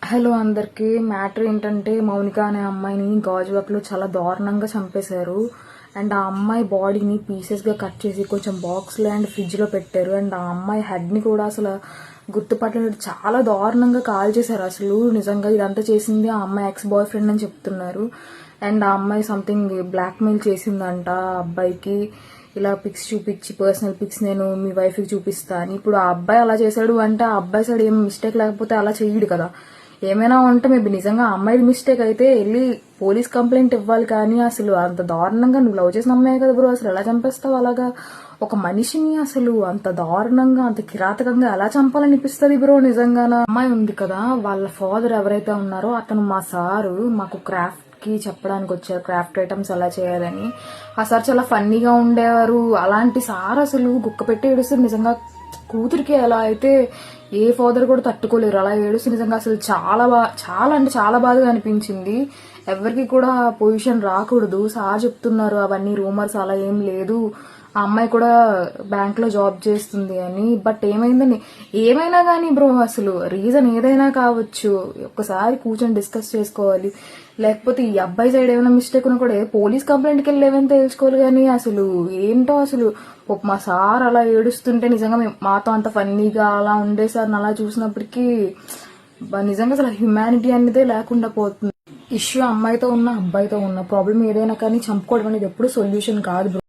Hello అందరికి. Matter ఏంటంటే మౌనిక అనే అమ్మాయిని గాజువాక్లో చాలా దారుణంగా చంపేశారు. అండ్ ఆ అమ్మాయి బాడీని పీసెస్గా కట్ చేసి కొంచెం బాక్స్లో అండ్ ఫ్రిడ్జ్లో పెట్టారు. అండ్ ఆ అమ్మాయి హెడ్ని కూడా అసలు గుర్తుపట్టలేదు, చాలా దారుణంగా కాల్ చేశారు. అసలు నిజంగా ఇదంతా చేసింది ఆ అమ్మాయి ఎక్స్ బాయ్ ఫ్రెండ్ అని చెప్తున్నారు. అండ్ ఆ అమ్మాయి సంథింగ్ బ్లాక్మెయిల్ చేసిందంట ఆ అబ్బాయికి, ఇలా పిక్స్ చూపించి పర్సనల్ పిక్స్ నేను మీ వైఫ్కి చూపిస్తాను. ఇప్పుడు ఆ అబ్బాయి అలా చేశాడు అంటే ఆ అబ్బాయి సైడ్ ఏం మిస్టేక్ లేకపోతే అలా చేయడు కదా. ఏమైనా ఉంటే మేబీ నిజంగా అమ్మాయి మిస్టేక్ అయితే వెళ్ళి పోలీస్ కంప్లైంట్ ఇవ్వాలి. కానీ అసలు అంత దారుణంగా నువ్వు లవ్ చేసిన అమ్మాయి కదా బ్రో, అసలు ఎలా చంపేస్తావు అలాగా ఒక మనిషిని? అసలు అంత దారుణంగా అంత కిరాతకంగా ఎలా చంపాలనిపిస్తుంది బ్రో నిజంగా. అమ్మాయి ఉంది కదా, వాళ్ళ ఫాదర్ ఎవరైతే ఉన్నారో అతను మా సారు మాకు క్రాఫ్ట్ కి చెప్పడానికి వచ్చారు, క్రాఫ్ట్ ఐటమ్స్ ఎలా చేయాలని. ఆ సార్ చాలా ఫన్నీగా ఉండేవారు. అలాంటి సార్ అసలు గుక్క పెట్టి ఏడుస్తారు నిజంగా. కూతురికి ఎలా అయితే ఏ ఫాదర్ కూడా తట్టుకోలేరు అలా ఏడుస్తూ నిజంగా అసలు చాలా అంటే చాలా బాధగా అనిపించింది. ఎవరికి కూడా పొజిషన్ రాకూడదు. సార్ చెప్తున్నారు అవన్నీ రూమర్స్, అలా ఏం లేదు, ఆ అమ్మాయి కూడా బ్యాంక్ లో జాబ్ చేస్తుంది అని. బట్ ఏమైందని ఏమైనా కానీ బ్రో, అసలు రీజన్ ఏదైనా కావచ్చు, ఒక్కసారి కూర్చొని డిస్కస్ చేసుకోవాలి. లేకపోతే ఈ అబ్బాయి సైడ్ ఏమైనా మిస్టేక్ ఉన్నా కూడా పోలీస్ కంప్లైంట్కి వెళ్ళి ఏమైనా తెలుసుకోవాలి. కానీ అసలు ఏంటో అసలు మా సార్ అలా ఏడుస్తుంటే నిజంగా మాతో అంత ఫన్నీగా అలా ఉండే సార్ని అలా చూసినప్పటికీ నిజంగా అసలు హ్యుమానిటీ అనేదే లేకుండా పోతుంది. ఇష్యూ అమ్మాయితో ఉన్న అబ్బాయితో ఉన్న ప్రాబ్లం ఏదైనా కానీ చంపుకోవడం అనేది ఎప్పుడు సొల్యూషన్ కాదు బ్రో.